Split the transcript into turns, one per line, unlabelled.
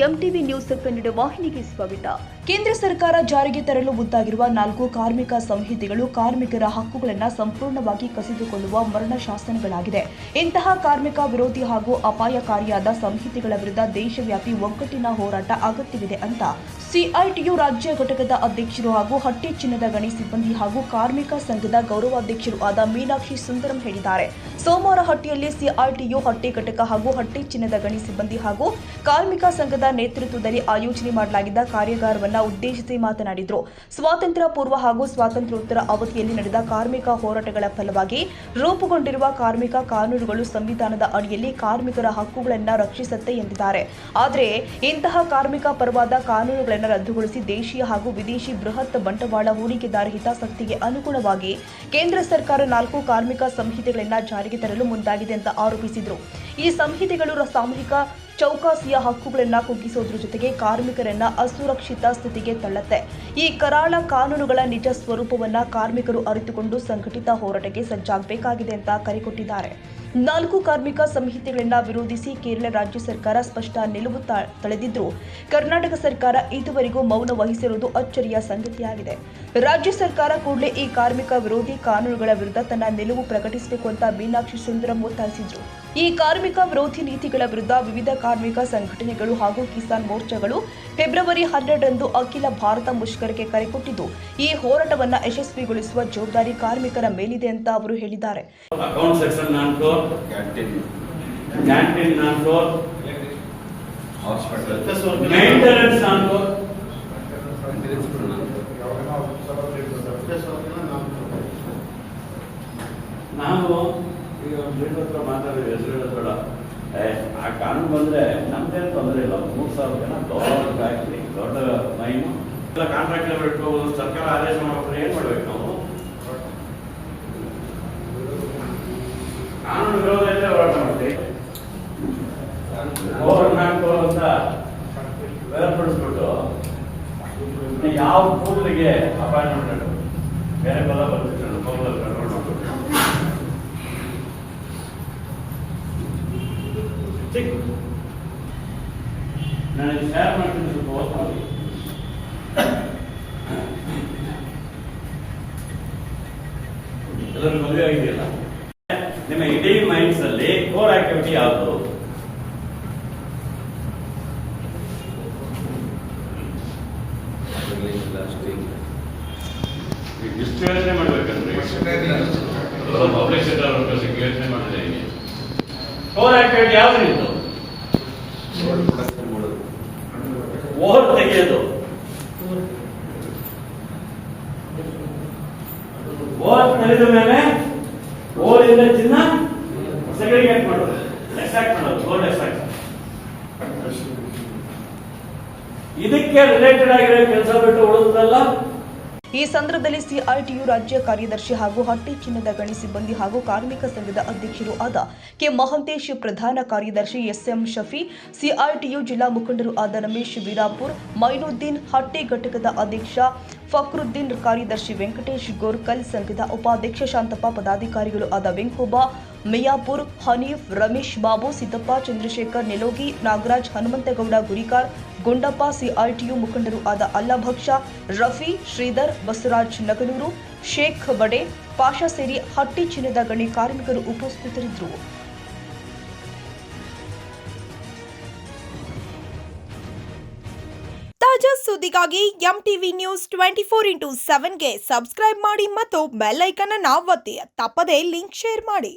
MTV news Kannada ವಾಹಿನಿಗೆ ಸ್ವಾಗತ. ಕೇಂದ್ರ ಸರ್ಕಾರ ಜಾರಿಗೆ ತರಲು ಮುಂದಾಗಿರುವ 4 ಕಾರ್ಮಿಕ ಸಂಹಿತೆಗಳು ಕಾರ್ಮಿಕರ ಹಕ್ಕುಗಳನ್ನು ಸಂಪೂರ್ಣವಾಗಿ ಕಸಿದುಕೊಳ್ಳುವ ಮರಣ ಶಾಸನಗಳಾಗಿದೆ. ಇಂತಹ ಕಾರ್ಮಿಕ ವಿರೋಧಿ ಹಾಗೂ ಅಪಾಯಕಾರಿಯಾದ ಸಂಹಿತೆಗಳ ವಿರುದ್ಧ ದೇಶವ್ಯಾಪಿ ಒಗ್ಗಟ್ಟಿನ ಹೋರಾಟ ಅಗತ್ಯವಿದೆ ಅಂತ ಸಿಐಟಿಯು ರಾಜ್ಯ ಘಟಕದ ಅಧ್ಯಕ್ಷರು ಹಾಗೂ ಹಟ್ಟಿ ಚಿನ್ನದ ಗಣಿ ಸಿಬ್ಬಂದಿ ಹಾಗೂ ಕಾರ್ಮಿಕ ಸಂಘದ ಗೌರವಾಧ್ಯಕ್ಷರು ಆದ ಮೀನಾಕ್ಷಿ ಸುಂದರಂ ಹೇಳಿದ್ದಾರೆ. ಸೋಮವಾರ ಹಟ್ಟಿಯಲ್ಲಿ ಸಿಐಟಿಯು ಹಟ್ಟಿ ಘಟಕ ಹಾಗೂ ಹಟ್ಟಿ ಚಿನ್ನದ ಗಣಿ ಸಿಬ್ಬಂದಿ ಹಾಗೂ ಕಾರ್ಮಿಕ ಸಂಘದ ನೇತೃತ್ವದಲ್ಲಿ ಆಯೋಜನೆ ಮಾಡಲಾಗಿದ್ದ ಕಾರ್ಯಾಗಾರವನ್ನು ಉದ್ದೇಶಿಸಿ ಮಾತನಾಡಿದರು. ಸ್ವಾತಂತ್ರ್ಯ ಪೂರ್ವ ಹಾಗೂ ಸ್ವಾತಂತ್ರ್ಯೋತ್ತರ ಅವಧಿಯಲ್ಲಿ ನಡೆದ ಕಾರ್ಮಿಕ ಹೋರಾಟಗಳ ಫಲವಾಗಿ ರೂಪುಗೊಂಡಿರುವ ಕಾರ್ಮಿಕ ಕಾನೂನುಗಳು ಸಂವಿಧಾನದ ಅಡಿಯಲ್ಲಿ ಕಾರ್ಮಿಕರ ಹಕ್ಕುಗಳನ್ನು ರಕ್ಷಿಸುತ್ತೆ ಎಂದಿದ್ದಾರೆ. ಆದರೆ ಇಂತಹ ಕಾರ್ಮಿಕ ಪರವಾದ ಕಾನೂನುಗಳನ್ನು ರದ್ದುಗೊಳಿಸಿ ದೇಶೀಯ ಹಾಗೂ ವಿದೇಶಿ ಬೃಹತ್ ಬಂಡವಾಳ ಹೂಡಿಕೆದಾರ ಹಿತಾಸಕ್ತಿಗೆ ಅನುಗುಣವಾಗಿ ಕೇಂದ್ರ ಸರ್ಕಾರ 4 ಕಾರ್ಮಿಕ ಸಂಹಿತೆಗಳನ್ನು ಜಾರಿಗೆ ತರಲು ಮುಂದಾಗಿದೆ ಅಂತ ಆರೋಪಿಸಿದರು. ಈ ಸಂಹಿತೆಗಳು ಸಾಮೂಹಿಕ ಚೌಕಾಸಿಯ ಹಕ್ಕುಗಳನ್ನು ಕುಗ್ಗಿಸೋದ್ರ ಜೊತೆಗೆ ಕಾರ್ಮಿಕರನ್ನ ಅಸುರಕ್ಷಿತ ಸ್ಥಿತಿಗೆ ತಳ್ಳುತ್ತೆ. ಈ ಕರಾಳ ಕಾನೂನುಗಳ ನಿಜ ಸ್ವರೂಪವನ್ನ ಕಾರ್ಮಿಕರು ಅರಿತುಕೊಂಡು ಸಂಘಟಿತ ಹೋರಾಟಕ್ಕೆ ಸಜ್ಜಾಗಬೇಕಾಗಿದೆ ಅಂತ ಕರೆ ಕೊಟ್ಟಿದ್ದಾರೆ. 4 ಕಾರ್ಮಿಕ ಸಂಹಿತೆಗಳನ್ನು ವಿರೋಧಿಸಿ ಕೇರಳ ರಾಜ್ಯ ಸರ್ಕಾರ ಸ್ಪಷ್ಟ ನಿಲುವು ತಳೆದಿದ್ದರೂ ಕರ್ನಾಟಕ ಸರ್ಕಾರ ಇದುವರೆಗೂ ಮೌನ ವಹಿಸಿರುವುದು ಅಚ್ಚರಿಯ ಸಂಗತಿಯಾಗಿದೆ. ರಾಜ್ಯ ಸರ್ಕಾರ ಕೂಡಲೇ ಈ ಕಾರ್ಮಿಕ ವಿರೋಧಿ ಕಾನೂನುಗಳ ವಿರುದ್ಧ ತನ್ನ ನಿಲುವು ಪ್ರಕಟಿಸಬೇಕು ಅಂತ ಮೀನಾಕ್ಷಿ ಸುಂದರಂ ಒತ್ತಾಯಿಸಿದರು. ಈ ಕಾರ್ಮಿಕ ವಿರೋಧಿ ನೀತಿಗಳ ವಿರುದ್ಧ ವಿವಿಧ ಕಾರ್ಮಿಕ ಸಂಘಟನೆಗಳು ಹಾಗೂ ಕಿಸಾನ್ ಮೋರ್ಚಾಗಳು ಫೆಬ್ರವರಿ 12ರಂದು ಅಖಿಲ ಭಾರತ ಮುಷ್ಕರಕ್ಕೆ ಕರೆ ಕೊಟ್ಟಿದ್ದು, ಈ ಹೋರಾಟವನ್ನು ಯಶಸ್ವಿಗೊಳಿಸುವ ಜವಾಬ್ದಾರಿ ಕಾರ್ಮಿಕರ ಮೇಲಿದೆ ಅಂತ ಅವರು ಹೇಳಿದ್ದಾರೆ.
ಮಾತಾಡಿದ ಹೆಸರು ಆ ಕಾನೂನು ಬಂದ್ರೆ ನಮ್ದೇನು ತೊಂದರೆ ಇಲ್ಲ. 3,000 ಜನ ದೊಡ್ಡ ಫ್ಯಾಕ್ಟ್ರಿ, ದೊಡ್ಡ ಮೈನು ಎಲ್ಲ ಕಾಂಟ್ರಾಕ್ಟ್ ಬಿಟ್ಕೋಬಹುದು. ಸರ್ಕಾರ ಆದೇಶ ಮಾಡ್ಬಿಟ್ರೆ ಏನ್ ಮಾಡ್ಬೇಕು ನಾವು? ಕಾನೂನು ವಿರೋಧ ಇದ್ರೆ ಹೋರಾಟ ಮಾಡ್ತೀವಿ. ಅಂತ ಬೇರ್ಪಡಿಸ್ಬಿಟ್ಟು ಯಾವ ಕೂದಲಿಗೆ ಅಪಾಯಿಂಟ್ಮೆಂಟ್ ಬೇರೆ ಬಲ ಬರ್ತಿದ್ರು ಕಂಟ್ರೋಲ್ ಮಾಡ್ಬಿಟ್ಟು ನನಗೆ ಶೇರ್ ಮಾಡ್ತೀನಿ, ಸ್ವಲ್ಪ ಓದ್ ಮಾಡಿ. ಎಲ್ಲರೂ ಮದುವೆ ಆಗಿದೆಯಲ್ಲ, ನಿಮ್ಮ ಇಡೀ ಮೈಂಡ್ಸ್ ಅಲ್ಲಿ ಕೋರ್ ಆಕ್ಟಿವಿಟಿ ಯಾವುದು? ಇಷ್ಟು ಯೋಚನೆ ಮಾಡ್ಬೇಕಂದ್ರೆ ಪಬ್ಲಿಕ್ ಸೆಕ್ಟರ್ ವರ್ಕರ್ಸ್ ಯೋಚನೆ ಮಾಡಿದ್ರೆ ಕೋರ್ ಆಕ್ಟಿವಿಟಿ ಯಾವ್ದು ಇತ್ತು? ಓರ್ ತೆಗೆಯೋದು. ಓರ್ ತೆಗೆದ ಮೇಲೆ ಓರಿಂದ ಚಿನ್ನ ಸೆಗ್ರಿಗೇಟ್ ಮಾಡೋದು, ಎಕ್ಸ್ಟ್ರಾಕ್ಟ್ ಮಾಡೋದು, ಗೋಲ್ಡ್ ಎಕ್ಸ್ಟ್ರಾಕ್ಟ್. ಇದಕ್ಕೆ ರಿಲೇಟೆಡ್ ಆಗಿರೋ ಕೆಲಸ ಬಿಟ್ಟು ಉಳಿದಲ್ಲ.
ಈ ಸಂದರ್ಭದಲ್ಲಿ ಸಿಐಟಿಯು ರಾಜ್ಯ ಕಾರ್ಯದರ್ಶಿ ಹಾಗೂ ಹಟ್ಟಿ ಚಿನ್ನದ ಗಣಿ ಸಿಬ್ಬಂದಿ ಹಾಗೂ ಕಾರ್ಮಿಕ ಸಂಘದ ಅಧ್ಯಕ್ಷರು ಆದ ಕೆ ಮಹಂತೇಶ್, ಪ್ರಧಾನ ಕಾರ್ಯದರ್ಶಿ ಎಸ್ಎಂ ಶಫಿ, ಸಿಐಟಿಯು ಜಿಲ್ಲಾ ಮುಖಂಡರು ಆದ ರಮೇಶ್ ವೀರಾಪುರ್, ಮೈನುದ್ದೀನ್, ಹಟ್ಟಿ ಘಟಕದ ಅಧ್ಯಕ್ಷ ಫಕ್ರುದ್ದೀನ್, ಕಾರ್ಯದರ್ಶಿ ವೆಂಕಟೇಶ್ ಗೋರ್ಕಲ್, ಸಂಘದ ಉಪಾಧ್ಯಕ್ಷ ಶಾಂತಪ್ಪ, ಪದಾಧಿಕಾರಿಗಳು ಆದ ವೆಂಕೋಬಾ, ಮಿಯಾಪುರ್, ಹನೀಫ್, ರಮೇಶ್ ಬಾಬು, ಸಿದ್ದಪ್ಪ, ಚಂದ್ರಶೇಖರ್ ನೆಲೋಗಿ, ನಾಗರಾಜ್, ಹನುಮಂತಗೌಡ ಗುರಿಕಾರ್, ಗುಂಡಪ್ಪ, ಸಿಐಟಿಯು ಮುಖಂಡರು ಆದ ಅಲ್ಲಭಕ್ಷ, ರಫಿ, ಶ್ರೀಧರ್, ಬಸವರಾಜ್ ನಗನೂರು, ಶೇಖ್ ಬಡೆ, ಪಾಷಾ ಸೇರಿ ಹಟ್ಟಿ ಚಿನ್ನದ ಗಣಿ ಕಾರ್ಮಿಕರು ಉಪಸ್ಥಿತರಿದ್ದರು. ತಾಜಾ ಸುದ್ದಿಗಾಗಿ ಎಂಟಿವಿ ನ್ಯೂಸ್ 24x7ಗೆ ಸಬ್ಸ್ಕ್ರೈಬ್ ಮಾಡಿ ಮತ್ತು ಬೆಲ್ ಐಕಾನ್ ಅನ್ನು ಒತ್ತಿ. ತಪ್ಪದೇ ಲಿಂಕ್ ಶೇರ್ ಮಾಡಿ.